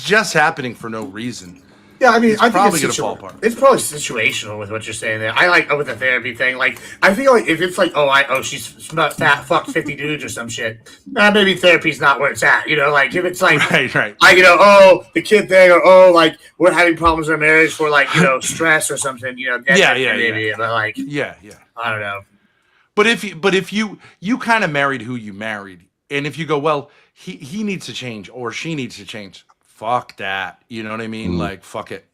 just happening for no reason. Yeah, I mean, It's I think probably going to fall apart. It's probably situational with what you're saying there. I like with the therapy thing. Like, I feel like if it's like, she's fat, fucked 50 dudes or some shit. Maybe therapy's not where it's at. You know, like if it's like, right. Like, the kid thing, or like we're having problems in our marriage for like stress or something. You know, maybe. But like, yeah. I don't know. But if you kind of married who you married, and if you go, well, he needs to change or she needs to change. Fuck that. You know what I mean? Like, fuck it.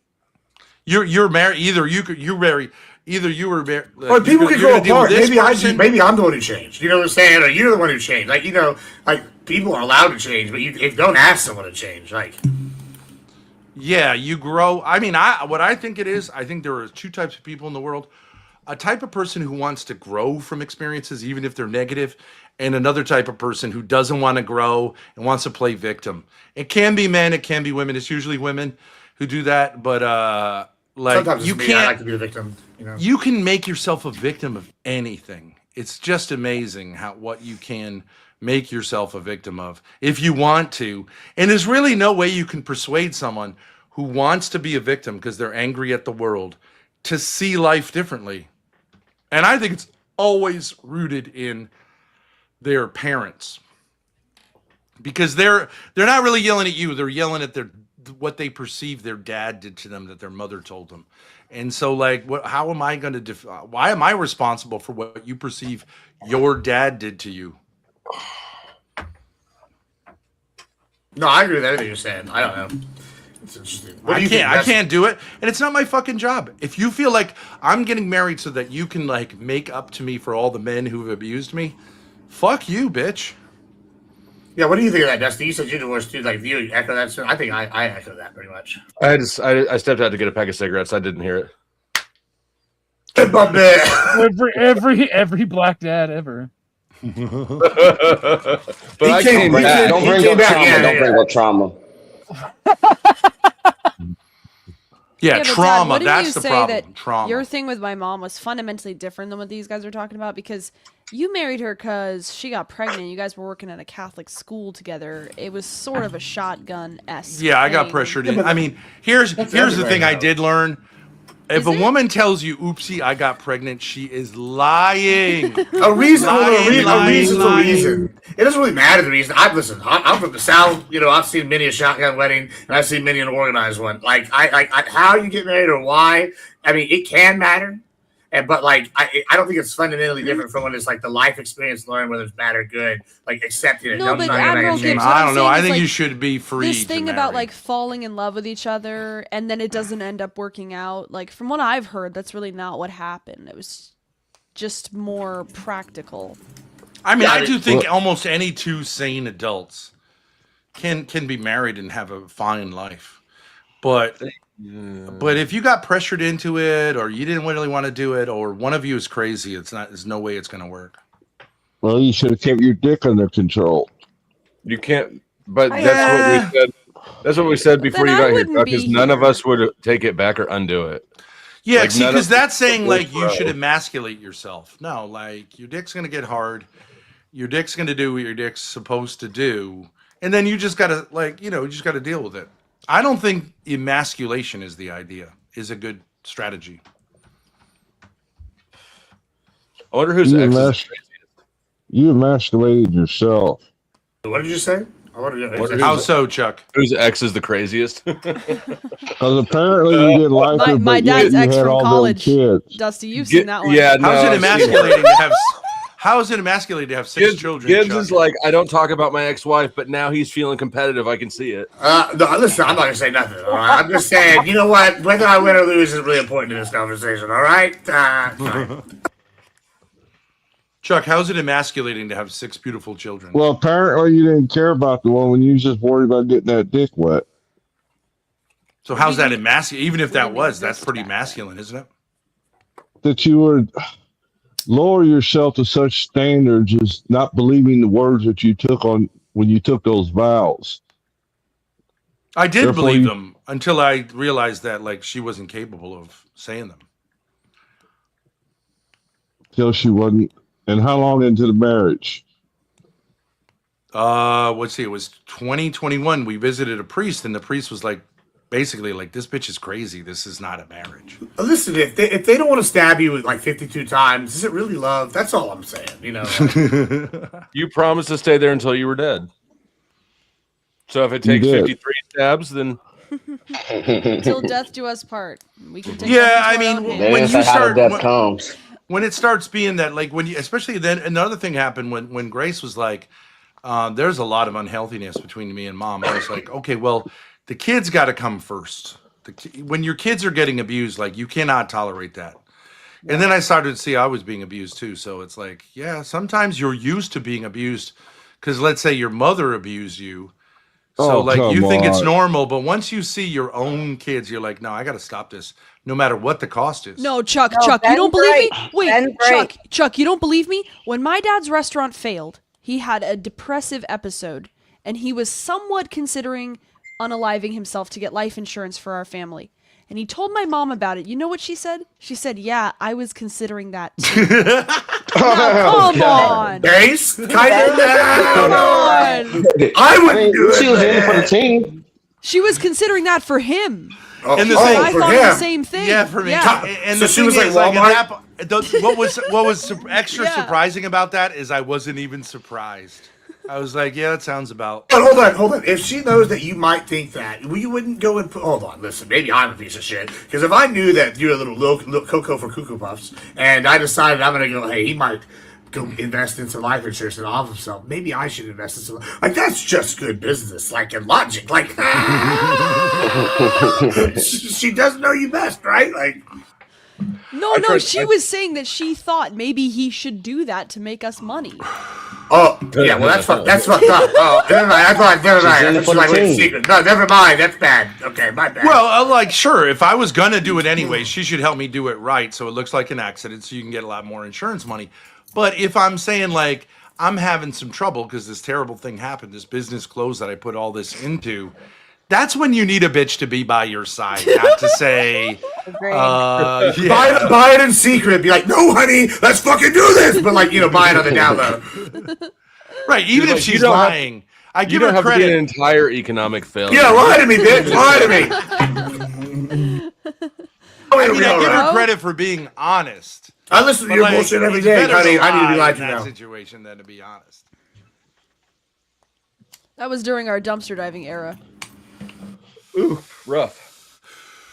You're married. Either you were married. Or people can go apart. Maybe I'm the one who changed. You know what I'm saying? Or you're the one who changed. Like, like people are allowed to change, but you don't ask someone to change. Like, yeah, you grow. I mean, what I think it is, I think there are two types of people in the world. A type of person who wants to grow from experiences, even if they're negative, and another type of person who doesn't want to grow and wants to play victim. It can be men, it can be women. It's usually women who do that, but like sometimes you me, can't. I like to be a victim. You can make yourself a victim of anything. It's just amazing what you can make yourself a victim of if you want to. And there's really no way you can persuade someone who wants to be a victim because they're angry at the world to see life differently. And I think it's always rooted in their parents, because they're not really yelling at you. They're yelling at what they perceive their dad did to them that their mother told them. And so, like, how am I going to why am I responsible for what you perceive your dad did to you? No, I agree with everything you're saying. I don't know. It's interesting. I can't do it, and it's not my fucking job. If you feel like I'm getting married so that you can like make up to me for all the men who've abused me, fuck you, bitch. Yeah, what do you think of that, Dusty? You said you're divorced too. Like, do you echo that? I think I echo that pretty much. I stepped out to get a pack of cigarettes. I didn't hear it. Every black dad ever. But I came back. Don't bring up trauma. Yeah, trauma. Dad, that's the problem. Trauma. Your thing with my mom was fundamentally different than what these guys are talking about, because you married her because she got pregnant. You guys were working at a Catholic school together. It was sort of a shotgun-esque. Yeah, I got pressured in. I mean, here's the thing I did learn. If a woman tells you, oopsie, I got pregnant, she is lying. A reason. It doesn't really matter the reason. I'm from the South. I've seen many a shotgun wedding, and I've seen many an organized one. Like, how you get married or why. I mean, it can matter. But I don't think it's fundamentally different from when it's like the life experience, learn whether it's bad or good, like accepting it. No, but Admiral Gibbs, I don't know. I think you should be free. This thing about like falling in love with each other and then it doesn't end up working out. Like, from what I've heard, that's really not what happened. It was just more practical. I mean, I do think almost any two sane adults can be married and have a fine life, but if you got pressured into it, or you didn't really want to do it, or one of you is crazy, there's no way it's going to work. Well, you should have kept your dick under control. You can't, but that's what we said. That's what we said before you got here, because none of us would take it back or undo it. Yeah, like, see, because that's saying like you should emasculate yourself. No, like your dick's going to get hard. Your dick's going to do what your dick's supposed to do, and then you just got to you just got to deal with it. I don't think emasculation is a good strategy. I wonder who's you emasculated yourself. What did you say? How so, Chuck? Whose ex is the craziest? Because apparently you didn't like her, my dad's ex from college. Kids. Dusty, you've seen that one. Yeah, how's it emasculating to have? How is it emasculating to have 6 children? Gibbs is like, I don't talk about my ex-wife, but now he's feeling competitive. I can see it. No, listen, I'm not gonna say nothing. All right? I'm just saying, you know what? Whether I win or lose is really important in this conversation. All right. Chuck, how's it emasculating to have 6 beautiful children? Well, apparently you didn't care about the one when you was just worried about getting that dick wet. So how's that emasculating? Even if that's pretty masculine, isn't it? That you would lower yourself to such standards as not believing the words that you took on when you took those vows. I did believe them until I realized that she wasn't capable of saying them. Till she wasn't. And how long into the marriage? Let's see, it was 2021. We visited a priest, and the priest was like, basically like, this bitch is crazy. This is not a marriage. Listen, if they don't want to stab you like 52 times, is it really love? That's all I'm saying. You know. You promised to stay there until you were dead. So if it takes did. 53 stabs, then Till death do us part. We can take Yeah, that I into our mean, own They hands. when didn't you say how start- the death when- comes. When it starts being that, like when you, especially then another thing happened when Grace was like, there's a lot of unhealthiness between me and mom. I was like, okay, well, the kids got to come first. When your kids are getting abused, like you cannot tolerate that. And then I started to see I was being abused too. So it's like, yeah, sometimes you're used to being abused because let's say your mother abused you. So Oh, like you come think it's on. normal, but once you see your own kids, you're like, no, I got to stop this no matter what the cost is. No, Chuck, No, Chuck, you Ben's don't believe right. me? Wait, Ben's Chuck, right. Chuck, you don't believe me? When my dad's restaurant failed, he had a depressive episode, and he was somewhat considering unaliving himself to get life insurance for our family. And he told my mom about it. You know what she said? She said, "Yeah, I was considering that too." Now, come on. Base? Kind of. Come on. I I wouldn't mean, do it. she was in man. for the team. She was considering that for him. Oh, And the oh, thing- I for thought him. the same thing. Yeah, for me. Yeah. And So the she thing was like is, like, Walmart? what was extra Yeah. surprising about that is I wasn't even surprised. I was like, yeah, that sounds about. But hold on. If she knows that you might think that, well, you wouldn't go and put. Hold on, listen. Maybe I'm a piece of shit. Because if I knew that you're a little Cocoa for Cuckoo Puffs, and I decided I'm gonna go, hey, he might go invest in some life insurance and off himself. Maybe I should invest in some. Like that's just good business, like and logic. Like she does know you best, right? Like. No, she was saying that she thought maybe he should do that to make us money. Oh, yeah, well, that's fucked up. Oh, never mind. I thought, never mind. She's in I it thought for she like the went team. secret. No, never mind. That's bad. Okay, my bad. Well, like, sure, if I was gonna do it anyway, she should help me do it right, so it looks like an accident, so you can get a lot more insurance money. But if I'm saying like I'm having some trouble because this terrible thing happened, this business closed that I put all this into, that's when you need a bitch to be by your side, not to say, Agreed. yeah. buy it in secret. Be like, no, honey, let's fucking do this. But like, buy it on the down low. Right, even Like, if you she's don't have- lying, I you give don't her have to be an credit. entire economic failure. Yeah, lie to me, bitch. Lie to me. I mean, I give her right. credit for being honest. I listen to But, your like, bullshit every it's day, better honey. to I need to be lie lied in to that now. situation than to be honest. That was during our dumpster diving era. Ooh, rough.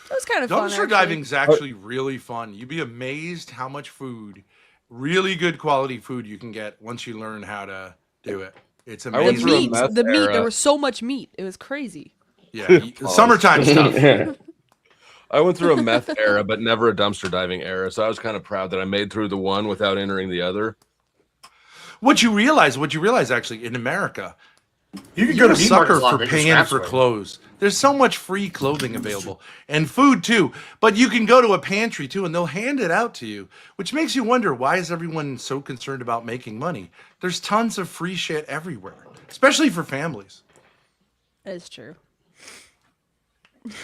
That was kind of fun. Dumpster actually. diving's actually really fun. You'd be amazed how much food, really good quality food, you can get once you learn how to do it. It's I The went amazing. through a meat, meth the meat. era. There was so much meat. It was crazy. Yeah, summertime stuff. I went through a meth era, but never a dumpster diving era. So I was kind of proud that I made through the one without entering the other. What you realize actually in America, You can you're go a to sucker Market's for Lot, paying for clothes. There's so much free clothing available and food too. But you can go to a pantry too and they'll hand it out to you, which makes you wonder, why is everyone so concerned about making money? There's tons of free shit everywhere, especially for families. That is true.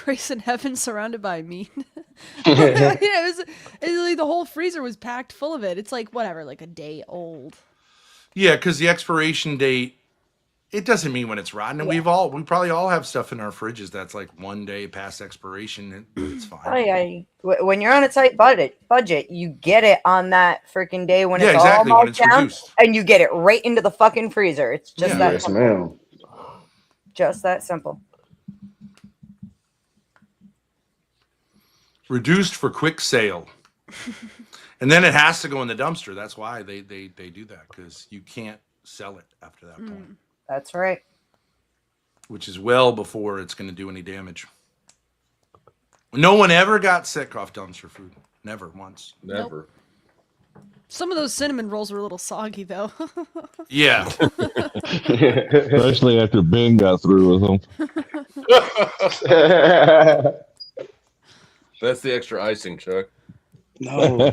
Grace in heaven surrounded by meat. It was like the whole freezer was packed full of it. It's like whatever, like a day old. Yeah, because the expiration date, it doesn't mean when it's rotten. And we probably all have stuff in our fridges that's like 1 day past expiration. It's fine. When you're on a tight budget, you get it on that freaking day when Yeah, it's exactly, all when marked it's down, reduced. and you get it right into the fucking freezer. It's just Yeah. that Yes, simple. ma'am. Just that simple. Reduced for quick sale. And then it has to go in the dumpster. That's why they do that, because you can't sell it after that point, That's right. which is well before it's going to do any damage. No one ever got sick off dumpster food. Never once. Never. Some of those cinnamon rolls were a little soggy though. Yeah. Especially after Ben got through with them. That's the extra icing, Chuck. No.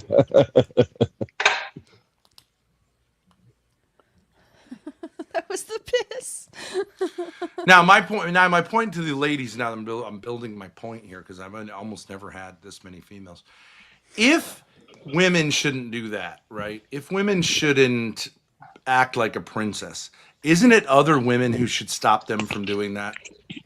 That was the piss. Now my point to the ladies. Now I'm building my point here because I've almost never had this many females. If women shouldn't do that, right? If women shouldn't act like a princess, isn't it other women who should stop them from doing that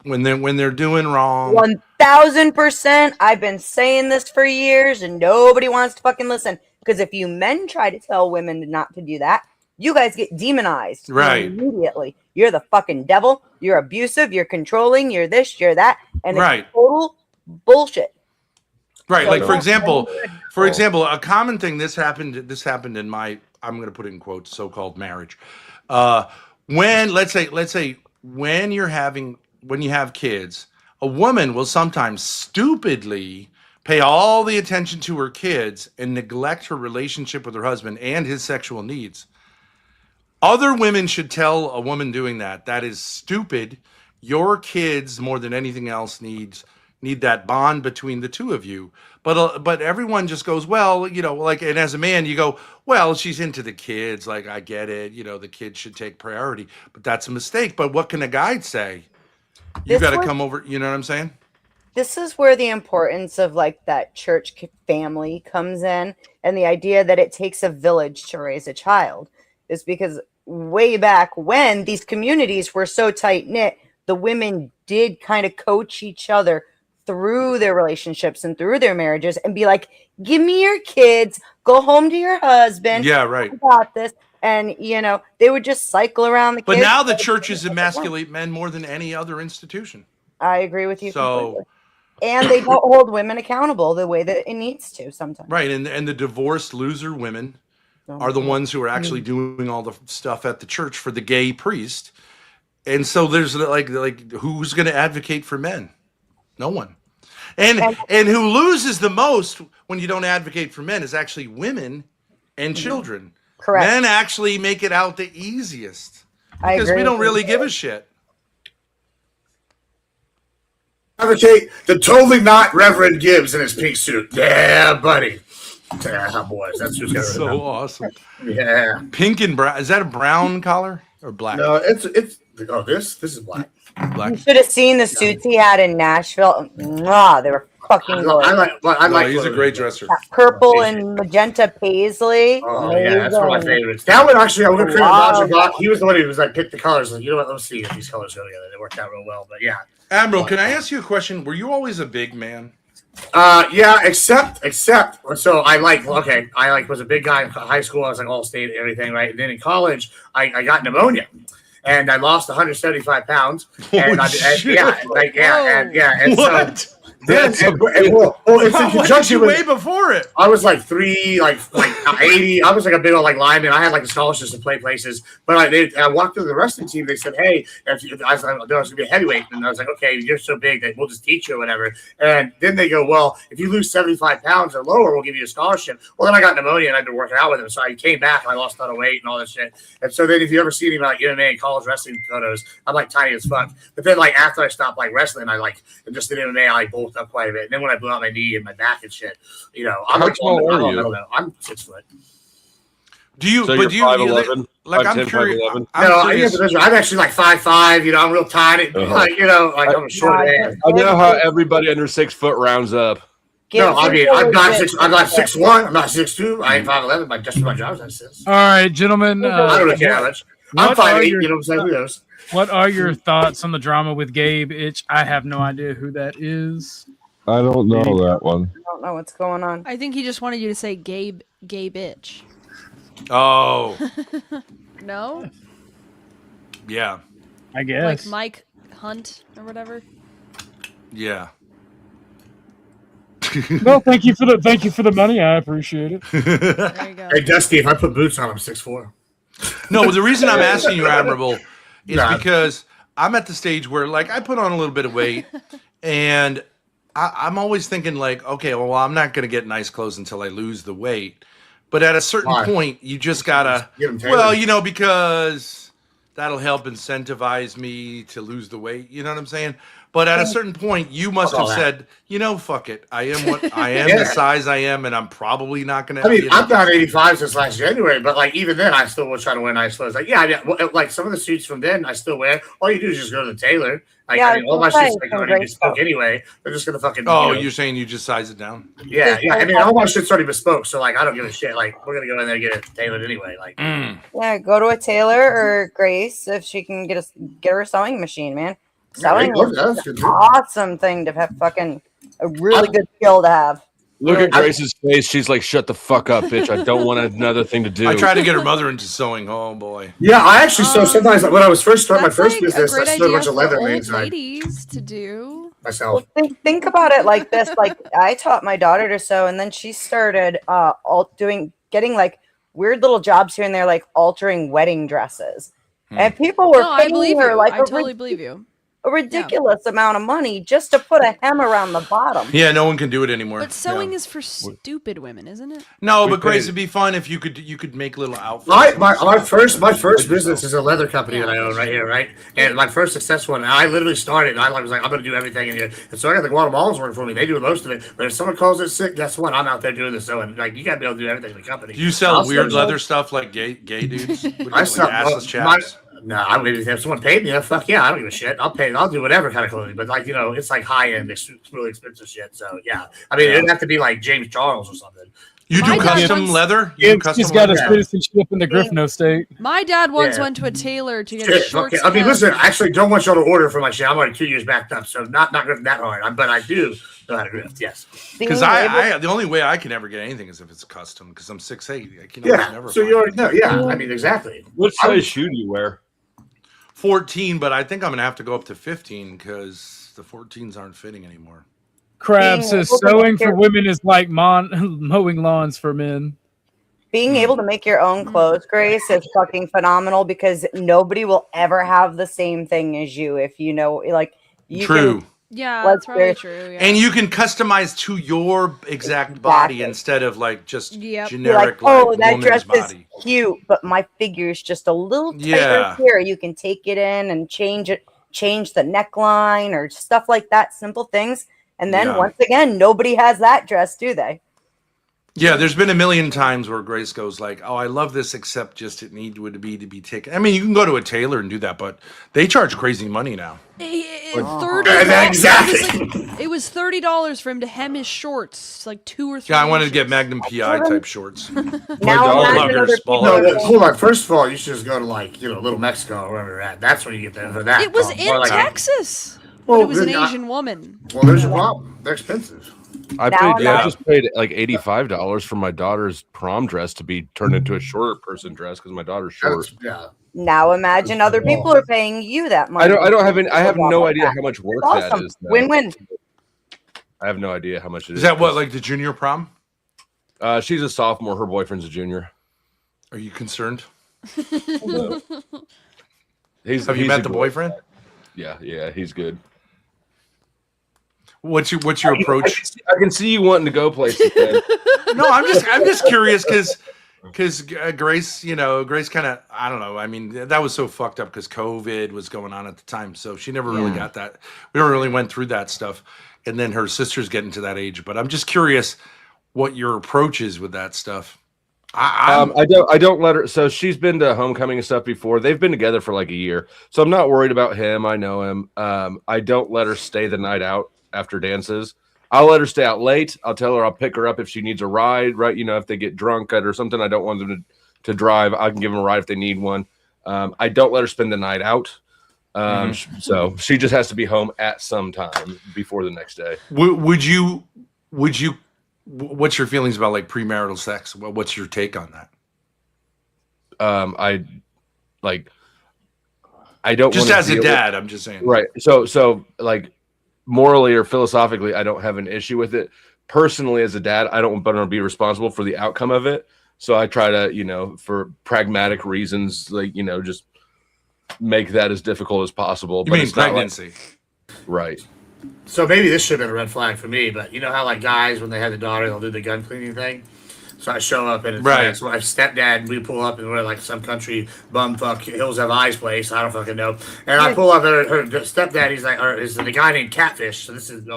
when they're doing wrong? 1000%. I've been saying this for years, and nobody wants to fucking listen. Because if you men try to tell women not to do that, you guys get demonized immediately. You're the fucking devil. You're abusive. You're controlling. You're this. You're that. And it's total bullshit. Right. So like for example, a common thing this happened in my, I'm going to put it in quotes, so-called marriage. When let's say when you have kids, a woman will sometimes stupidly pay all the attention to her kids and neglect her relationship with her husband and his sexual needs. Other women should tell a woman doing that is stupid. Your kids, more than anything else, need that bond between the two of you. But everyone just goes, well, you know, like, and as a man, you go, well, she's into the kids. Like, I get it. You know, the kids should take priority. But that's a mistake. But what can a guy say? You got to come over. You know what I'm saying? This is where the importance of like that church family comes in, and the idea that it takes a village to raise a child is because way back when these communities were so tight knit, the women did kind of coach each other through their relationships and through their marriages and be like, give me your kids, go home to your husband. Yeah, right. I got this. And, you know, they would just cycle around the kids. But now the churches emasculate men more than any other institution. I agree with you. So, completely. And they don't hold women accountable the way that it needs to sometimes. Right. And the divorced loser women are the ones who are actually doing all the stuff at the church for the gay priest. And so there's like who's going to advocate for men? No one. And who loses the most when you don't advocate for men is actually women and children. Correct. Men actually make it out the easiest because we don't really give a shit. Advocate the totally not Reverend Gibbs in his pink suit. Yeah, buddy. Yeah, boys. That's who's got it. So awesome. Yeah. Pink and brown. Is that a brown collar or black? No, it's this is black. Black. You should have seen the suits he had in Nashville. Mwah, they were fucking gorgeous. I like he's a great dresser. That purple and magenta paisley. Oh yeah, that's one of my favorites. That one actually, I went to Roger Block. He was the one who was like picked the colors. Like, you know what? Let's see if these colors go together. They worked out real well. But yeah. Admiral, can I ask you a question? Were you always a big man? Yeah, except so I was a big guy in high school. I was like all state and everything, right? And then in college, I got pneumonia. And I lost 175 pounds. And Holy shit. And What? so it's in conjunction way before it. I was like 80. I was like a big old like lineman. I had like scholarships to play places. But I walked through the wrestling team. They said, "Hey, I was gonna be a heavyweight," and I was like, "Okay, you're so big that we'll just teach you or whatever." And then they go, "Well, if you lose 75 pounds or lower, we'll give you a scholarship." Well, then I got pneumonia and I had to work it out with him. So I came back and I lost a lot of weight and all that shit. And so then if you ever see any like MMA and college wrestling photos, I'm like tiny as fuck. But then like after I stopped like wrestling, I like just did MMA. I bulked up quite a bit. And then when I blew out my knee and my back and shit, you know, I'm How like, tall are you? I'm 6 foot. Do you? So but you're do you? 5'11"? Like 5'10", I'm curious. 5'11"? I'm actually like 5'5". You know, I'm real tiny. Like, you know, like I'm a short man. I know how everybody under 6 foot rounds up. No, I mean I'm not 6'1". I'm not 6'2". I ain't 5'11". But just for my driver's license. All right, gentlemen. I don't really care how much. I'm 5'8". You know what I'm saying? Who knows? What are your thoughts on the drama with Gabe Itch? I have no idea who that is. I don't know that one. I don't know what's going on. I think he just wanted you to say Gabe bitch. Oh, No? yeah, I guess. Like Mike Hunt or whatever. yeah. Well, thank you for the money. I appreciate it. There you go. Hey, Dusty, if I put boots on, I'm 6'4". No, the reason I'm asking you, Admirable, is because I'm at the stage where, like, I put on a little bit of weight, and I'm always thinking, like, okay, well, I'm not going to get nice clothes until I lose the weight. But at a certain point, you just gotta, well, you know, because that'll help incentivize me to lose the weight. You know what I'm saying? But at a certain point, you must Fuck all have that. said, you know, fuck it. I am what I am, Yeah. the size I am, and I'm probably not going I mean, to. I'm down 85 since last January, but like even then, I still was trying to wear nice clothes. Like, yeah, I mean, like some of the suits from then, I still wear. All you do is just go to the tailor. Like, Yeah, I mean, all my that's shit's right. like already bespoke anyway. They're just gonna fucking. Oh, you know, you're saying you just size it down? yeah, yeah. I mean, all my shit's already bespoke, so like, I don't give a shit. Like, we're gonna go in there and get it tailored anyway. Like, Yeah, go to a tailor or Grace if she can get her sewing machine, man. Sewing yeah, is that's an good too. awesome thing to have, fucking a really good skill to have. Look at Grace's face. She's like, "Shut the fuck up, bitch! I don't want another thing to do." I tried to get her mother into sewing. Oh boy. Yeah, I actually so sometimes when I was first starting my That's first like business, a I great sewed a bunch idea of for leather on the old inside ladies to do. myself. Well, think about it like this. Like I taught my daughter to sew, and then she started getting like weird little jobs here and there, like altering wedding dresses. And people were No, I paying believe her you. like I totally believe you. a ridiculous amount of money just to put a hem around the bottom. Yeah, no one can do it anymore. But sewing Yeah. is for stupid women, isn't it? No, We but Grace, paid- it'd be fun if you could make little outfits. My first business is a leather company that I own right here, right? And my first successful one, I literally started. I was like, I'm gonna do everything in here, and so I got the Guatemalans working for me. They do most of it. But if someone calls it sick, guess what? I'm out there doing the sewing. Like you gotta be able to do everything in the company. Do you sell I'll weird sew- leather stuff like gay dudes? What do you I do, sell like assless my. chaps? No, I would if someone paid me. Fuck yeah, I don't give a shit. I'll do whatever kind of clothing. But like it's like high end, it's really expensive shit. So yeah, I mean it'd have to be like James Charles or something. You My do dad custom once- leather? You do He's custom got his leather? citizenship in the Griffino state. My dad once Yeah. went to a tailor to get his Shit, shorts okay. I mean, cut. listen. I actually don't want y'all to order for my shit. I'm already 2 years backed up, so not grifting that hard. But I do know how to grift. Yes. Because I the only way I can ever get anything is if it's custom. Because I'm 6'8". I can never. So find you already it. know. Yeah. I mean, exactly. What size shoe do you wear? 14, but I think I'm gonna have to go up to 15 because the 14s aren't fitting anymore. Crab Being says able to sewing make for your- women is like mowing lawns for men. Being able to make your own clothes, Grace, is fucking phenomenal because nobody will ever have the same thing as you. If you know, like you True. can. Yeah, Like, that's probably there's- true. Yeah. And you can customize to your exact body Exactly. instead of like just Yep. Be generic like, oh, like that woman's dress body. is cute, but my figure's just a little tighter Yeah. here. You can take it in and change the neckline or stuff like that. Simple things. And then Yeah. once again, nobody has that dress, do they? Yeah, there's been a million times where Grace goes like, "Oh, I love this, except just it need would be to be taken." I mean, you can go to a tailor and do that, but they charge crazy money now. It was $30 for him to hem his shorts, like 2 or 3. Yeah, I wanted to get inches. Magnum PI type shorts. Now dog imagine loved her other small people No, are legs. paying- hold on. First of all, you should just go to like Little Mexico or wherever you're at. That's where you get there for that. It was Or in like- Texas. Well, But it was an then I- Asian woman. Well, there's your problem. They're expensive. I Now paid. I'm I not- just paid like $85 for my daughter's prom dress to be turned into a shorter person dress because my daughter's short. That's, yeah. Now imagine other people are paying you that money. I don't have any. I have no idea That. how much work Awesome. that is. though. Win-win. I have no idea how much it is. Is that what, like the junior prom? She's a sophomore. Her boyfriend's a junior. Are you concerned? Have Have you he's met a the good- boyfriend? Yeah, he's good. What's your approach? I can see you wanting to go places. man. No, I'm just curious because Grace, Grace kind of, I don't know. I mean, that was so fucked up because COVID was going on at the time, so she never really got that. We never really went through that stuff, and then her sister's getting to that age. But I'm just curious what your approach is with that stuff. I don't let her. So she's been to homecoming and stuff before. They've been together for like a year, so I'm not worried about him. I know him. I don't let her stay the night out after dances. I'll let her stay out late. I'll tell her I'll pick her up if she needs a ride, right? If they get drunk or something, I don't want them to drive. I can give them a ride if they need one. I don't let her spend the night out. So she just has to be home at some time before the next day. would you? What's your feelings about like premarital sex? What's your take on that? I don't Just wanna as a deal with- dad, I'm just saying. Right. So like morally or philosophically, I don't have an issue with it. Personally, as a dad, I don't want to be responsible for the outcome of it. So I try to, for pragmatic reasons, just make that as difficult as possible. You mean it's not like- pregnancy? right. So maybe this should have been a red flag for me, but you know how like guys when they have the daughter, they'll do the gun cleaning thing. So I show up and it's Right. my ex-wife's stepdad. We pull up and we're like some country bumfuck Hills Have Eyes place. I don't fucking know. And I pull up and her stepdad. He's like, is the guy named Catfish. So this is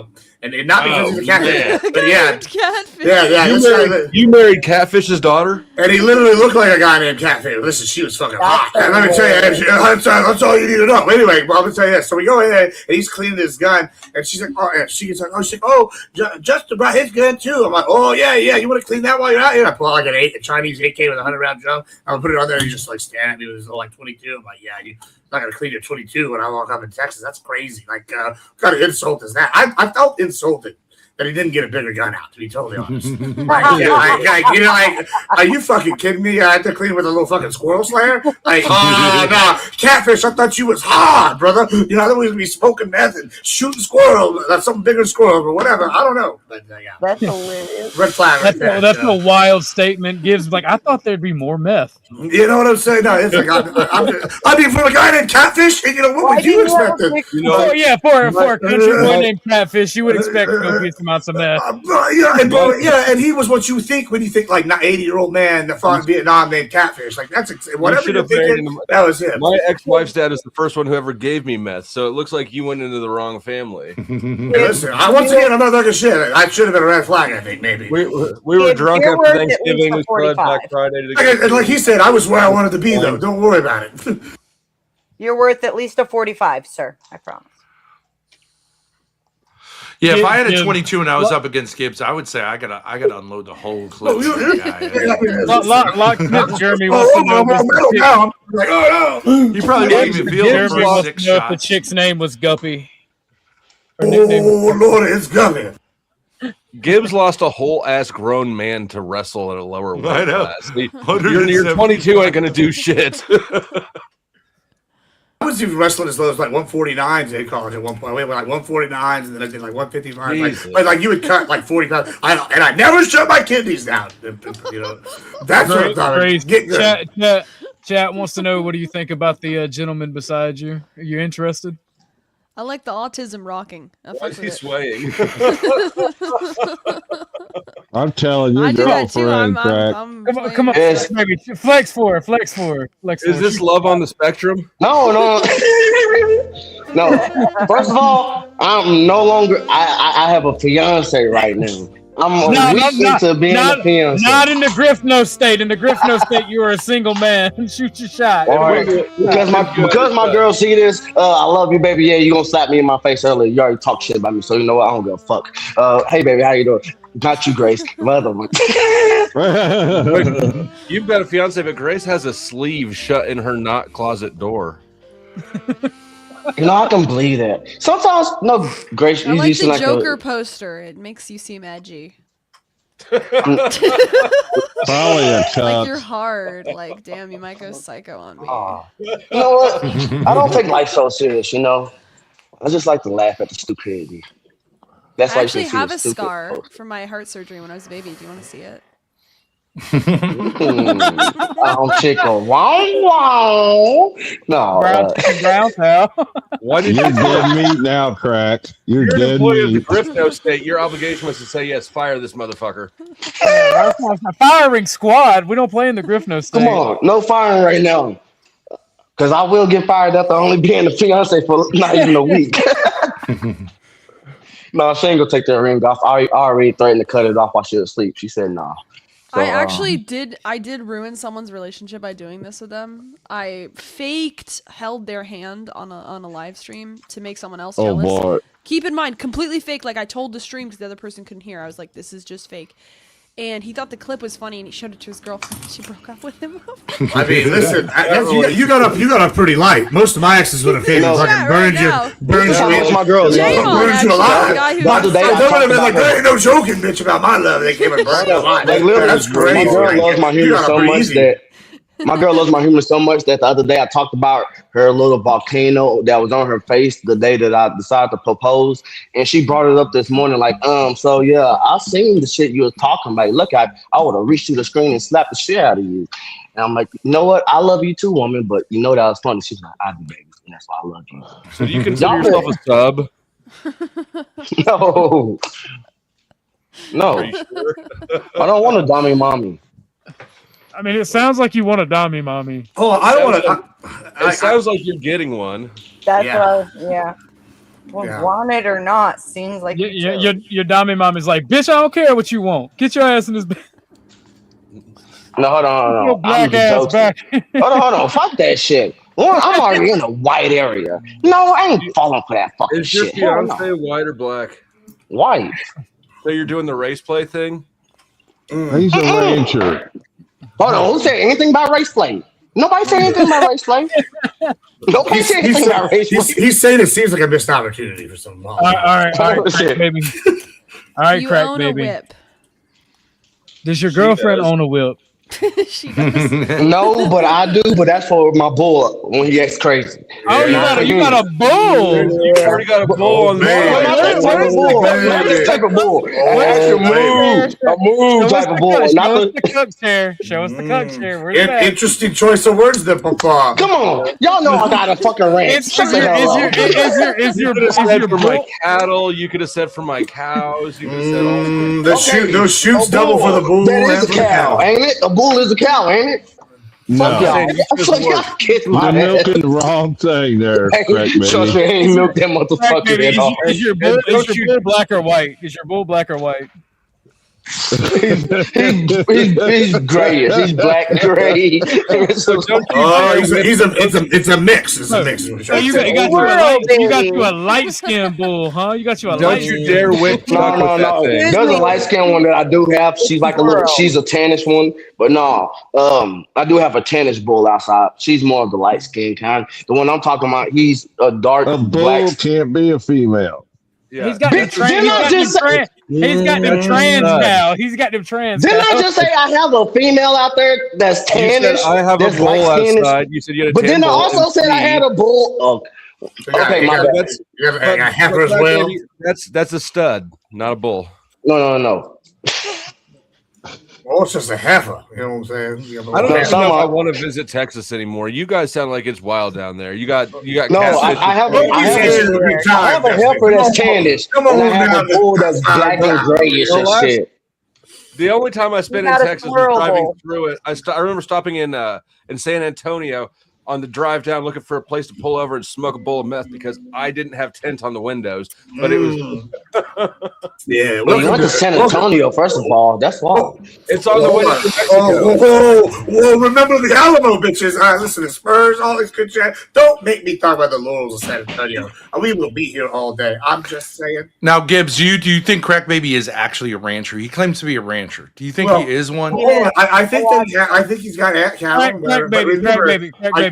and not because he's a catfish, but yeah, Catfish. yeah. You married Catfish's daughter? And he literally looked like a guy named Catfish. Listen, she was fucking hot. And let me tell you, that's all you need to know. Anyway, well, I'm gonna tell you this. So we go in there, and he's cleaning his gun, and she's like, she's like, Justin brought his gun too. I'm like, oh yeah, you want to clean that while you're out here? I pull out like a Chinese AK with a 100-round drum. I'm gonna put it on there. And he's just like staring at me with his like 22. I'm like, yeah, you're not gonna clean your 22 when I walk up in Texas. That's crazy. Like, what kind of insult is that? I felt insulted that he didn't get a bigger gun out, to be totally honest. Are you fucking kidding me? I had to clean with a little fucking squirrel slayer? Like, no, Catfish, I thought you was hard, brother. You know, I thought we was be smoking meth and shooting squirrels. That's something bigger than squirrel, but whatever. I don't know. But yeah. That's hilarious. Red flag right there. That's a wild statement. Gibbs like, I thought there'd be more meth. You know what I'm saying? No, it's like, I mean, for a guy named Catfish, you know, what would you expect? For a country boy named Catfish, you would expect copious amounts of meth. And he was what you think when you think like 80-year-old man that fought in Vietnam named Catfish. Like that's whatever you're thinking. That was him. My ex-wife's dad is the first one who ever gave me meth, so it looks like you went into the wrong family. Hey, listen, once again, I'm not talking shit. I should have been a red flag. I think maybe we were drunk after Thanksgiving. We still had Black Friday. And like he said, I was where I wanted to be though. Don't worry about it. You're worth at least a 45, sir. I promise. Yeah, if I had a 22 and I was up against Gibbs, I would say I gotta unload the whole clip. Locksmith Jeremy wants to know. You probably wouldn't even feel Jeremy the wants first to 6 know if the shots. chick's name was Guppy. Oh Lord, it's Guppy. Gibbs lost a whole ass grown man to wrestle at a lower weight I know. class. You're 22 ain't gonna do shit. I was even wrestling as low as like 149s. They call it at one point. I went like 149s, and then I did like 155. Like you would cut like 40 pounds. I never shut my kidneys down. You know, that's what I'm talking about. Chat wants to know, what do you think about the gentleman beside you? Are you interested? I like the autism rocking. Why is he swaying? I'm telling your I do that too. girlfriend, Crack. Come on, baby. Flex for her. Is this love on the spectrum? No. First of all, I'm no longer. I have a fiance right now. I'm into being a fiance. Not in the Griffno state. In the Griffno state, you are a single man. Shoot your shot. All right. Because my girl see this, I love you, baby. Yeah, you gonna slap me in my face earlier. You already talk shit about me, so you know what? I don't give a fuck. Hey, baby, how you doing? Not you, Grace. My other one. You've got a fiance, but Grace has a sleeve shut in her not closet door. You know, I can believe that. Sometimes, no, Grace. I like the Joker poster. It makes you seem edgy. Probably a cup. Like you're hard. Like, damn, you might go psycho on me. You know what? I don't take life so serious. You know, I just like to laugh at the stupidity. That's why I you actually should see have the a stupid scar post. from my heart surgery when I was a baby. Do you want to see it? Chico. Wow. No. Brown pal. Why did You're dead meat now, Crack. You're an dead employee of the meat. Griffno state? Your obligation was to say yes. Fire this motherfucker. Firing squad. We don't play in the Griffno state. Come on. No firing right now. Because I will get fired after only being a fiance for not even a week. No, she ain't gonna take that ring off. I already threatened to cut it off while she was asleep. She said no. So, I actually did ruin someone's relationship by doing this with them. I held their hand on a live stream to make someone else jealous. Oh boy. Keep in mind, completely fake. Like I told the stream because the other person couldn't hear. I was like, this is just fake. And he thought the clip was funny, and he showed it to his girlfriend. She broke up with him. I mean, listen, you got up pretty light. Most of my exes would have came and fucking burned you. My girl. Burned you alive. There ain't no joking, bitch, about my love. They came and burned you alive. That's crazy. My girl loves my humor so much that my girl loves my humor so much that the other day I talked about her little volcano that was on her face the day that I decided to propose, and she brought it up this morning like, so yeah, I seen the shit you was talking about. Look, I would have reached through the screen and slapped the shit out of you. And I'm like, you know what? I love you too, woman, but you know that was funny. She's like, I do, baby, and that's why I love you. So do you consider yourself a sub? No. No, Are you sure? I don't want a dummy mommy. I mean, it sounds like you want a dummy, mommy. Oh, I don't want to. It sounds like you're getting one. That's Yeah. yeah. Well, Yeah. want it or not, seems like Your dummy mommy's like, bitch, I don't care what you want. Get your ass in this bed. No, hold on. Your black ass back. Hold on. Fuck that shit. Well, I'm already in a white area. No, I ain't falling for that fucking Is your shit. Hell fiance no. white or black? White. So you're doing the race play thing? He's a rancher. Hold on. Who said anything about race play? Nobody said anything about race play. Nobody said anything about race play. He's saying it seems like a missed opportunity for some. All right, crack baby. All right, You crack own baby. a whip. Does your girlfriend own a whip? She does. No, but I do. But that's for my bull when he acts crazy. Oh, you got a bull. You already got a bull on Man, not that type of bull. Not that type of bull. A move type of bull. Show us Not the cuck chair. Show us the cuck chair. Where's that? Interesting choice of words there, Papa. Come on, y'all know I got a fucking ranch. Is Shut the hell up. You could have said for my cattle. You could have said for my cows. You could have said all. Those shoots double for the bull. That is a cow, ain't it? A bull is a cow, ain't it? Fuck y'all. Fuck y'all. Kiss my You're ass. milking the wrong thing there, crack Trust me, I baby. ain't milk that Crack motherfucker baby, at all. is your bull black or white? Is your bull black or white? He's grayish. He's black gray. So don't you It's a mix. It's a mix. So you got you a light skinned bull, huh? You got you a don't light you dare whip truck No. with that thing. There's a light skinned one that I do have. She's like she's a tannish one, but no. I do have a tannish bull outside. She's more of the light skinned kind. The one I'm talking about, he's a dark A bull black. can't be a female. Yeah. He's got them trans. He's got them trans now. He's got them trans. Didn't I just say I have a female out there that's You said tannish? I have a that's bull light-skinned? outside. You said you had a But then I bull also and said I C. had a bull. Oh, okay, my bad. You have a heifer as well. That's a stud, not a bull. No. Oh, it's just a heifer. You know what I'm saying? You have a I don't No, even some know if I are- want to visit Texas anymore. You guys sound like it's wild down there. You got No, catfish. I have a heifer Come that's on, tannish, come on and I have now. a bull that's black and grayish and Relax. shit. The only time I spent You in got a Texas was squirrel driving bowl. through it. I remember stopping in San Antonio on the drive down looking for a place to pull over and smoke a bowl of meth because I didn't have tint on the windows. But it was Yeah. Well, you went to San Antonio, first of all. That's why. it's on the way to Mexico. Whoa, remember the Alamo, bitches. All right, listen to Spurs, all this good chat. Don't make me talk about the Laurels of San Antonio. We will be here all day. I'm just saying. Now, Gibbs, do you think Crack Baby is actually a rancher? He claims to be a rancher. Do you think Well, he is one? Hold on. I think he's got cattle. Crack baby. I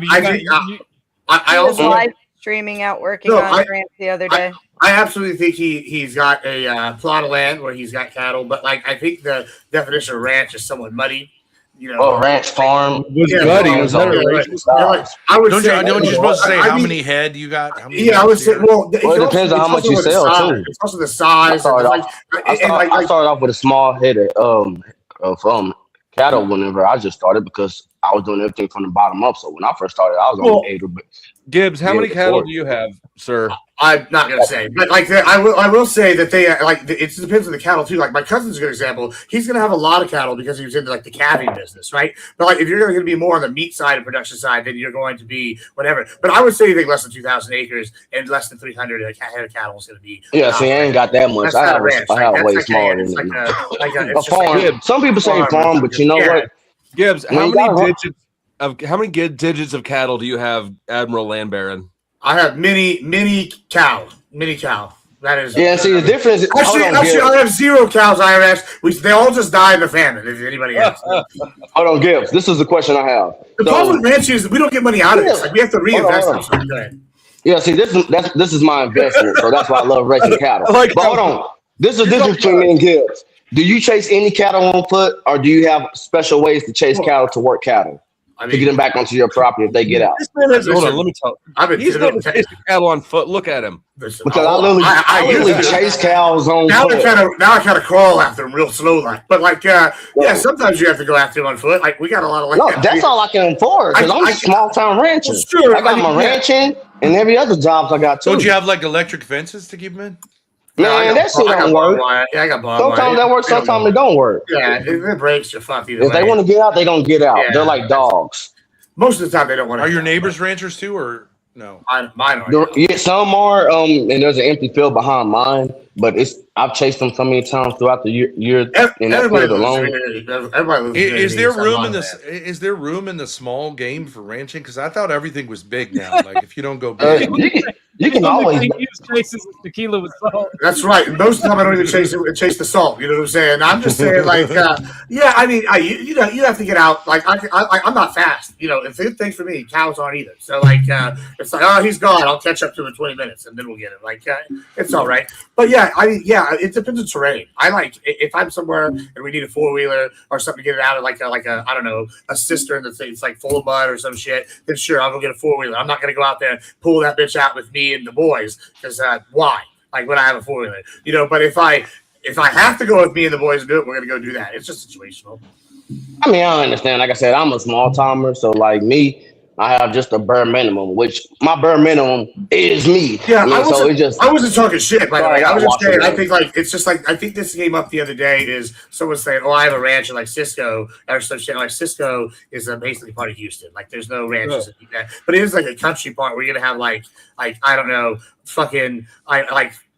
He was also live streaming out working No, on grants the other day. I absolutely think he's got a plot of land where he's got cattle, but like I think the definition of ranch is somewhat muddy. You know, Ranch farm. Was Yeah, gutty. no, Was that a yeah, racist? like, I would Don't say, you supposed to say I how mean, many head you got? How many Yeah, I would head say. you got? Well, Well, it depends on how much you sell, too. It's also the size. I And started off with a small head of cattle whenever I just started because I was doing everything from the bottom up. So when I first started, I was Well, only 8 or Gibbs, how Yeah, many cattle before. do you have, sir? I'm not gonna say, but like I will say that they it depends on the cattle too. Like my cousin's a good example. He's gonna have a lot of cattle because he was into like the calving business, right? But like if you're gonna be more on the meat side and production side, then you're going to be whatever. But I would say anything less than 2,000 acres and less than 300 head of cattle is gonna be. Yeah, see, I ain't got that much. That's I not a have, ranch. I have Like, way that's smaller like than that. a A it's just like farm. a Some people say farm, but you know Yeah. what? Gibbs, Well, you how many digits of cattle do you have, Admiral Landbaron? I have mini cow. That is. Yeah, see, the difference is. Actually, I have 0 cows. IRS. They all just die in the famine. If anybody asks. Hold on, Gibbs. This is the question I have. The problem with ranching is we don't get money out of this. Like we have to reinvest. Hold on. Them. Yeah, see, this is my investment, so that's why I love raising cattle. But hold on, this is the difference between me and Gibbs. Do you chase any cattle on foot, or do you have special ways to chase cattle to work cattle to get them back onto your property if they get out? Hold on, let me tell you. He's not chasing cattle on foot. Look at him. Because I literally chase cows on foot. Now I kind of crawl after them real slow, like. But like, sometimes you have to go after them on foot. Like we got a lot of land. No, that's all I can afford because I'm a small town rancher. Sure, I got my ranching and every other jobs I got too. Don't you have like electric fences to keep them in? Man, that shit don't work. Yeah, I got barbed wire. Sometimes that works, sometimes it don't work. Yeah, if it breaks, you're fucked either If they way. want to get out, they gonna get out. Yeah. They're like dogs. Most of the time, they don't want to. Are your neighbors ranchers too, or no? Mine are. Yeah, some are, and there's an empty field behind mine, but I've chased them so many times throughout the year in that field alone. Is there room in this? Is there room in the small game for ranching? Because I thought everything was big now. Like if you don't go big, you can always. Chases tequila with salt. That's right. Most of the time, I don't even chase the salt. You know what I'm saying? I'm just saying, like, yeah. I mean, you know, you have to get out. Like, I'm not fast. You know, and the thing for me, cows aren't either. So, like, it's like, oh, he's gone. I'll catch up to him in 20 minutes, and then we'll get him. Like, it's all right. But yeah, it depends on terrain. I like if I'm somewhere and we need a 4-wheeler or something to get it out of, like a I don't know, a cistern that's it's like full of mud or some shit. Then sure, I'll go get a 4-wheeler. I'm not gonna go out there and pull that bitch out with me and the boys because why? Like when I have a 4-wheeler, you know. But if I have to go with me and the boys and do it, we're gonna go do that. It's just situational. I mean, I understand. Like I said, I'm a small timer, so like me, I have just a bare minimum, which my bare minimum is me. Yeah, I wasn't talking shit, by the way. I was just saying, I it. think like it's just like I think this came up the other day is someone saying, "Oh, I have a ranch in like Cisco or some shit." Like Cisco is basically part of Houston. Like there's no ranches like that, but it is like a country part where you're gonna have like I don't know, fucking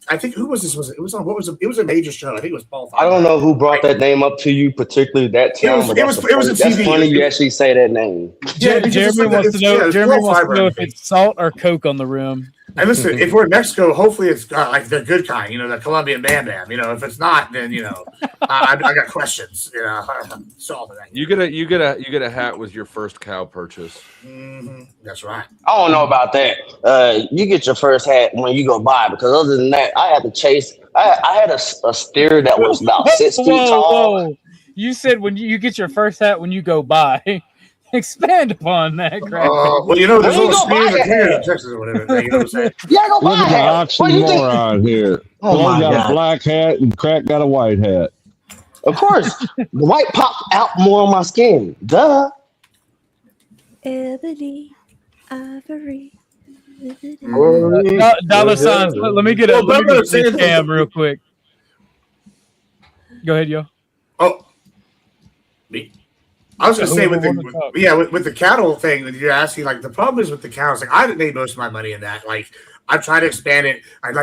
I think who was this? It was on it was a major show. I think it was Paul. I don't know who brought that name up to you, particularly that town. It was a TV. That's funny you actually say that name. Yeah, Jeremy wants to know if it's salt or Coke on the rim. And listen, if we're in Mexico, hopefully it's like the good kind, you know, the Colombian Bam Bam. You know, if it's not, then you know, I got questions. You know, solve that. You get a hat with your first cow purchase. Mm-hmm. That's right. I don't know about that. You get your first hat when you go buy, because other than that, I had to chase. I had a steer that was about 6 feet tall. Whoa. You said when you get your first hat when you go buy. Expand upon that, crap. Well, you know, there's little spears here in Texas or whatever. You know what I'm saying? Yeah, go buy Look at the oxymoron here. Oh Paul my got God. a black hat and Crack got a white hat. Of course, the white popped out more on my skin. Duh. Ebony, ivory. Dollar signs. Let me get a cam real quick. Go ahead, yo. Oh, me. I was gonna say with the cattle thing that you're asking, like the problem is with the cows. Like I made most of my money in that. Like I've tried to expand it.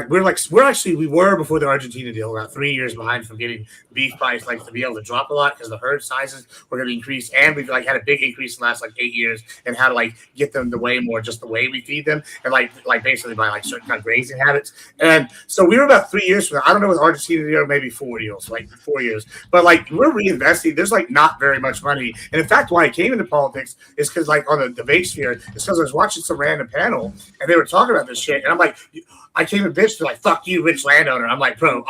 We were before the Argentina deal about 3 years behind from getting beef price like to be able to drop a lot because the herd sizes were going to increase, and we've like had a big increase in the last like 8 years and how to like get them to weigh more just the way we feed them and like basically by like certain kind of grazing habits. And so we were about 3 years from now. I don't know with Argentina deal, maybe 4 deals, like 4 years, but like we're reinvesting. There's like not very much money, and in fact, why I came into politics is because like on the debate sphere, it's because I was watching some random panel and they were talking about this shit, and I'm like, I came and bitched, they're like, fuck you, rich landowner. I'm like, bro,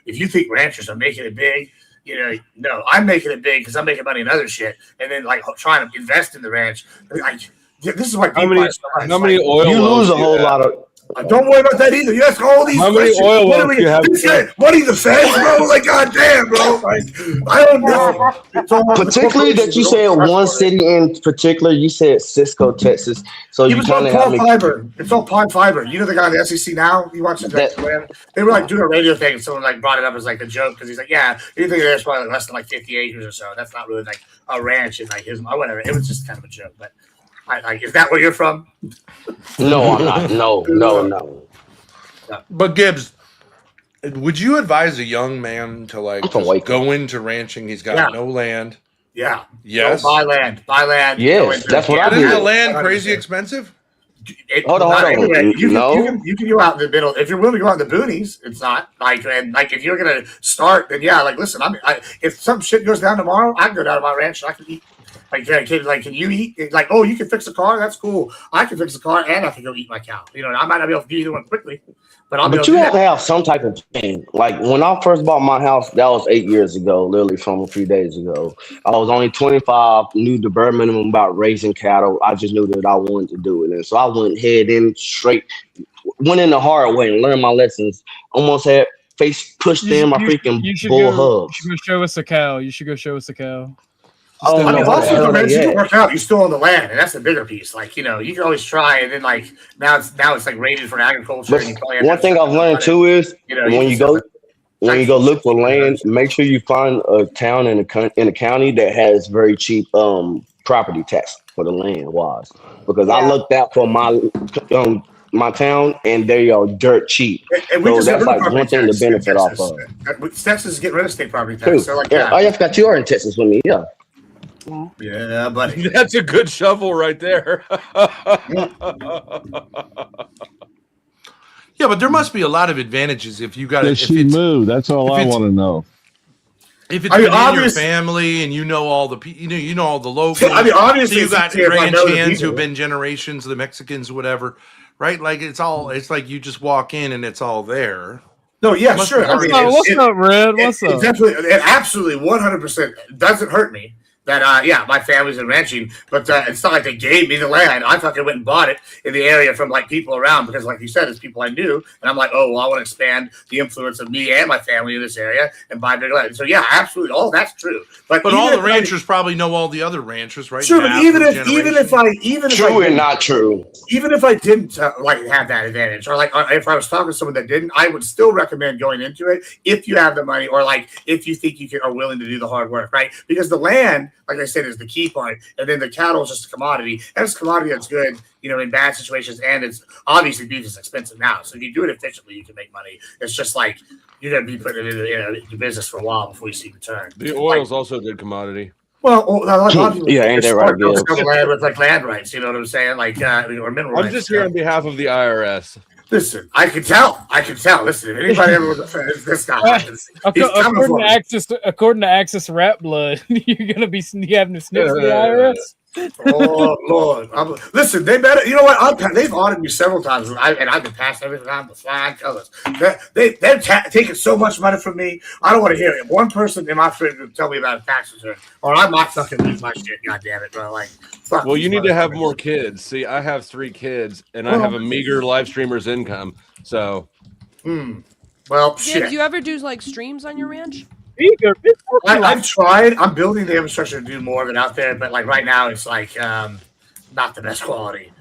if you think ranchers are making it big, you know, no, I'm making it big because I'm making money in other shit, and then like trying to invest in the ranch. Like, this is why How many oil You wells lose a do you whole have? lot of. don't worry about that either. You ask all these How many questions. oil What wells are we- do you have? What are you, the feds, bro? Like, goddamn, bro. Like, I don't know. It's all- Particularly that you said one city in particular, you said Cisco, Texas. So you It's all kind of have Paul me. Fiber. It's all Paul Fiber. You know the guy on the SEC now? He watches that. They were like doing a radio thing, and someone like brought it up as like a joke because he's like, yeah, you think there's probably less than like 50 acres or so. That's not really like a ranch in like his or whatever. It was just kind of a joke. But is that where you're from? No, I'm not. No. But Gibbs, would you advise a young man to like just go into ranching? He's got no land. Yeah. Yes. Don't buy land. Buy land. Yes, that's what I Isn't did. the land crazy expensive? Hold on. Anyway, you No. can go out in the middle if you're willing to go out in the boonies. It's not like if you're gonna start, then yeah. Like listen, if some shit goes down tomorrow, I can go down to my ranch and I can eat. Like can you eat? Like, oh, you can fix a car. That's cool. I can fix a car and I can go eat my cow. You know, I might not be able to do either one quickly, but I'll be able to you do have that. to have some type of thing. Like when I first bought my house, that was 8 years ago, literally from a few days ago. I was only 25, knew the bare minimum about raising cattle. I just knew that I wanted to do it. And so I went head in straight, went in the hard way and learned my lessons. Almost had face pushed in my freaking bull hubs. You should go show us a cow. You should go show us a cow. Oh, I no, mean, where the also hell the are rent they you at? work out, you still own the land, and that's the bigger piece. Like, you know, you can always try, and then like now it's like rated for agriculture, But and you probably have to one have thing something I've learned about it. too is You know, you when can you set go up when you tax go rules, look for land, make sure you find a town in the county that has very cheap property tax for the land wise. Because I Yeah. looked out for my town and they are dirt cheap. And we So just got that's rid of like one property thing to tax in benefit off Texas. of. Texas is getting rid of state property tax. Too. So like, Yeah. yeah, I forgot you are in Texas with me. Yeah. yeah, buddy. That's a good shovel right there. Yeah, but there must be a lot of advantages if you got it. Does she move? That's all if I it's want to know. if it's I mean, been in your obvious. family and you know all the you know all the locals. I mean, So obviously, you it's got easier if I ranch know the hands who've people. been generations, the Mexicans, whatever, right? Like it's like you just walk in and it's all there. No, yeah, Must sure. be I hard mean, to What's up, Red? What's it up? definitely, it absolutely, 100% doesn't hurt me that, yeah, my family's in ranching, but it's not like they gave me the land. I fucking went and bought it in the area from like people around because, like you said, it's people I knew, and I'm like, oh, well, I want to expand the influence of me and my family in this area and buy big land. So yeah, absolutely, all that's true. But all even the if ranchers probably know all the other ranchers, right? sure, but Half even of if I True and not true. even if I didn't like have that advantage, or like if I was talking to someone that didn't, I would still recommend going into it if you have the money, or like if you think are willing to do the hard work, right? Because the land, like I said, is the key part, and then the cattle is just a commodity, and it's a commodity that's good, you know, in bad situations, and it's obviously beef is expensive now, so if you do it efficiently, you can make money. It's just like you're gonna be putting it into business for a while before you see return. The oil's also a good commodity. Well, a lot of people Yeah, ain't that right, Gibbs? land with like land rights, you know what I'm saying? Like or mineral rights. I'm just here on behalf of the IRS. Listen, I can tell. Listen, if anybody ever was this guy, he's coming for me. According to Access Rap Blood, you're gonna be having to snitch to the IRS. Oh Lord! Listen, they better. You know what? They've audited me several times, and I've been passed everything on the flying colors. They're taking so much money from me. I don't want to hear it. One person in my friend group tell me about a tax return, or I might fucking lose my shit. God damn it, bro! Like, fuck. Well, you need to have more kids. See, I have 3 kids, and I have a meager live streamer's income. So, Well, Did shit. you ever do like streams on your ranch? I've tried. I'm building the infrastructure to do more of it out there, but like right now, it's like not the best quality.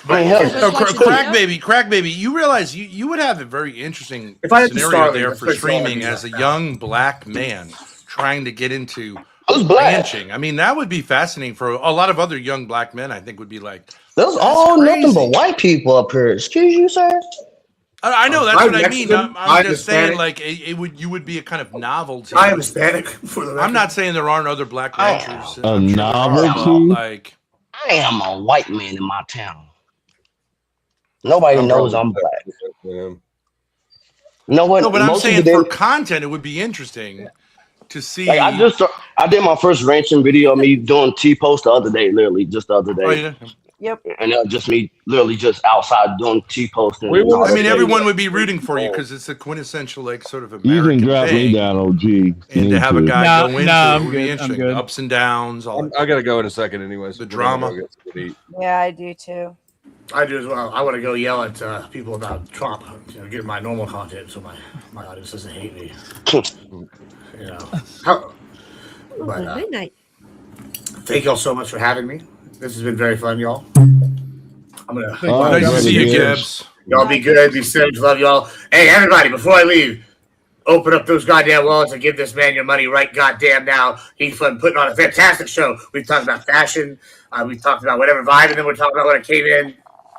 Man, hell, So, Just like crack baby, you realize you would have a very interesting If I had to scenario start, there let's for put it all streaming in as a now. young black man trying to get into who's black? ranching. I mean, that would be fascinating for a lot of other young black men. I think would be like, Those That's all nothing crazy. but white people up here. Excuse you, sir. I know that's I'm what I mean. Mexican, I'm I'm just saying, Hispanic. like you would be a kind of novelty. I am Hispanic. For the I'm record. not saying there aren't other black ranchers. A I'm sure there are, but, novelty? like. I am a white man in my town. Nobody I'm knows probably I'm black. Yeah. You know what? No, but I'm Most saying people for didn't- content, it would be interesting to see. like I did my first ranching video of me doing T-post the other day, literally just the other day. Oh, yeah. Yep. And just me literally just outside doing T-posting. We and all will- I that mean, shit. everyone would be rooting for you because it's a quintessential, like, sort of You American can drop me thing. down, OG. And to have a guy Nah, go into nah, it I'm would be good, I'm interesting. good. Ups and downs, all that. I gotta go in a second, anyways. The We're gonna drama. go get something to eat. Yeah, I do too. I do as well. I want to go yell at people about Trump, you know, get my normal content so my audience doesn't hate me. You know. But Midnight. thank y'all so much for having me. This has been very fun, y'all. I'm gonna. Oh, Nice to brother see you, Gibbs. Gibbs. Y'all be good. Be safe. Love y'all. Hey, everybody! Before I leave, open up those goddamn wallets and give this man your money right goddamn now. He's putting on a fantastic show. We've talked about fashion. We've talked about whatever vibe, and then we're talking about when I came in.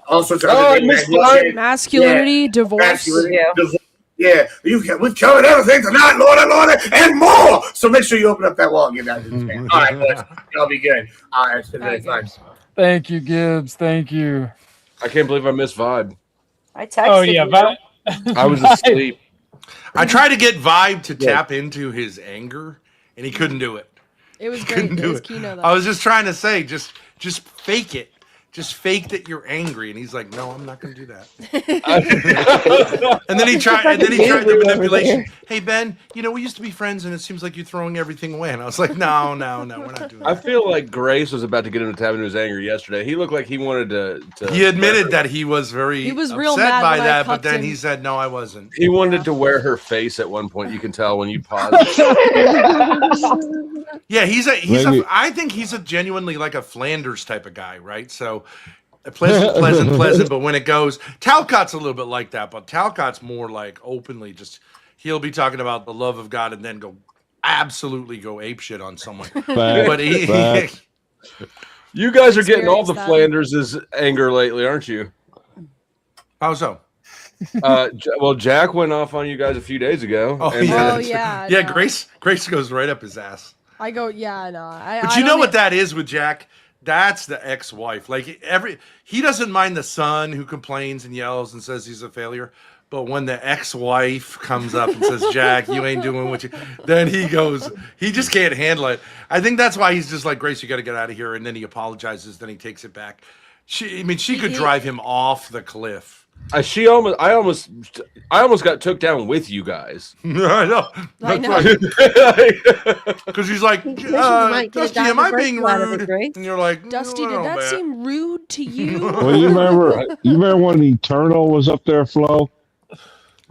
All sorts of other things. Masculinity, divorce. Masculinity, Yeah. divorce. Yeah, we've covered everything tonight, Lord, and more. So make sure you open up that wall and get that to this man. All right, boys. Y'all be good. All right, it's been very fun. Thank you, Gibbs. Thank you. I can't believe I missed Vibe. I texted Oh yeah, you. but I was asleep. I tried to get Vibe to tap into his anger, and he couldn't do it. It was great. Couldn't It do was it. Kino though. I was just trying to say, just fake it. just fake that you're angry. And he's like, no, I'm not going to do that. And then he tried the manipulation. Hey, Ben, we used to be friends and it seems like you're throwing everything away. And I was like, no, we're not doing that. I feel like Grace was about to get him to tap into his anger yesterday. He looked like he wanted to he admitted that he was very real upset mad by when I that, but cucked then him. he said, no, I wasn't. He wanted to wear her face at one point. You can tell when you pause. Yeah, Maybe- I think he's a genuinely like a Flanders type of guy, right? So pleasant, but when it goes, Talcott's a little bit like that, but Talcott's more like openly he'll be talking about the love of God and then go apeshit on someone. But Facts. You guys are getting all the Experience Flanders' anger lately, aren't you? How so? Well, Jack went off on you guys a few days ago. Oh, and yeah. Oh yeah. Yeah, no. Grace goes right up his ass. I go, yeah, no. But you know what that is with Jack? That's the ex-wife. Like he doesn't mind the son who complains and yells and says he's a failure. But when the ex-wife comes up and says, Jack, you ain't doing what you, then he just can't handle it. I think that's why he's just like, Grace, you got to get out of here. And then he apologizes. Then he takes it back. She could drive him off the cliff. I almost got took down with you guys. I know. I know. Because he's like, Dusty, am I being rude? And you're like, Dusty, "No, did that man." seem rude to you? Well, you remember when Eternal was up there, Flo?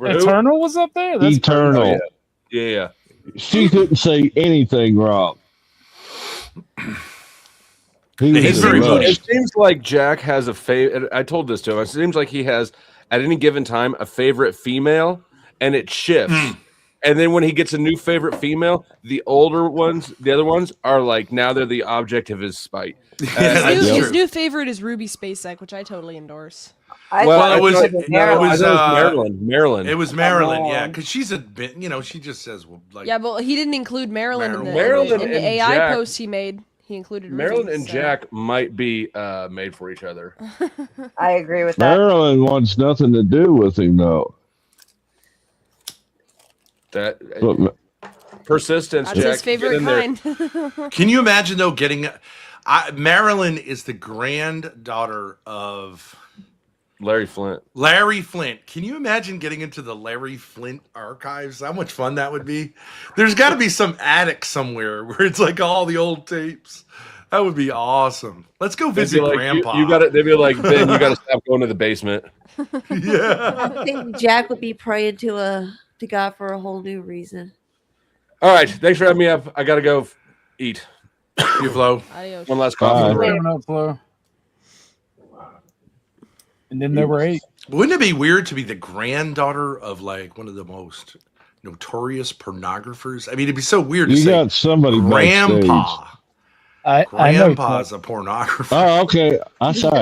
Eternal was up there? That's Eternal. Oh, yeah. She couldn't say anything wrong. He's very low. moody. It seems like Jack has a favorite. I told this to him. It seems like he has, at any given time, a favorite female, and it shifts. And then when he gets a new favorite female, the other ones are like, now they're the object of his spite. His new favorite is Ruby Spacek, which I totally endorse. I Well, thought it was- was Marilyn. it was, Marilyn. It was Marilyn, yeah, because she's a bit, she just says, well, like, Yeah, but he didn't include Marilyn in the, Marilyn in the and AI Jack- post he made. He included Marilyn Ruby, and so. Jack might be made for each other. I agree with that. Marilyn wants nothing to do with him, though. That But persistence, That's Jack. his favorite get in there. kind. Can you imagine though Marilyn is the granddaughter of Larry Flint. Larry Flint. Can you imagine getting into the Larry Flint archives? How much fun that would be. There's got to be some attic somewhere where it's like all the old tapes. That would be awesome. Let's go They'd visit be like, Grandpa. You got it. They'd be like, Ben, you got to stop going to the basement. Yeah. I think Jack would be praying to God for a whole new reason. All right. Thanks for having me up. I got to go eat. You Flo. Adios. One last coffee. Bye. Coming up, Flo. And then there were 8. Wouldn't it be weird to be the granddaughter of like one of the most notorious pornographers? I mean, it'd be so weird to you say got somebody backstage. Grandpa. I know. Grandpa's a pornographer. Oh, okay. I saw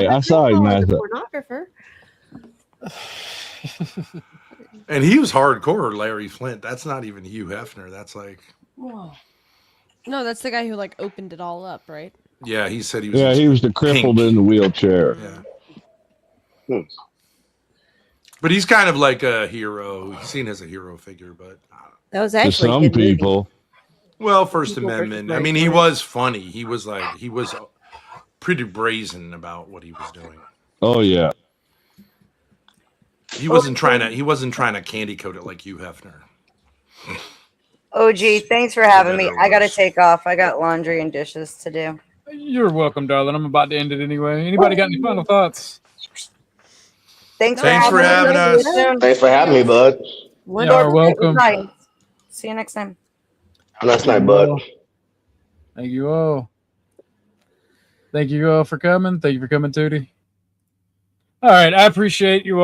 it, Matthew. Pornographer. And he was hardcore, Larry Flint. That's not even Hugh Hefner. That's like, No, that's the guy who like opened it all up, right? yeah, he said he was. Yeah, he was the crippled Pink. in the wheelchair. Yeah. But he's kind of like a hero. He's seen as a hero figure, but That was To actually a some good movie. people. well, First People versus Amendment. I mean, Larry he Flint. was funny. He was pretty brazen about what he was doing. Oh, yeah. He wasn't trying to candy coat it like Hugh Hefner. OG, thanks for having me. better or I got to worse. take off. I got laundry and dishes to do. You're welcome, darling. I'm about to end it anyway. Anybody got any final thoughts? Thanks for having us. Thanks for having me, bud. You're welcome. Bye. See you next time. Nice night, bud. Thank you all. Thank you all for coming. Thank you for coming, Tootie. All right. I appreciate you all.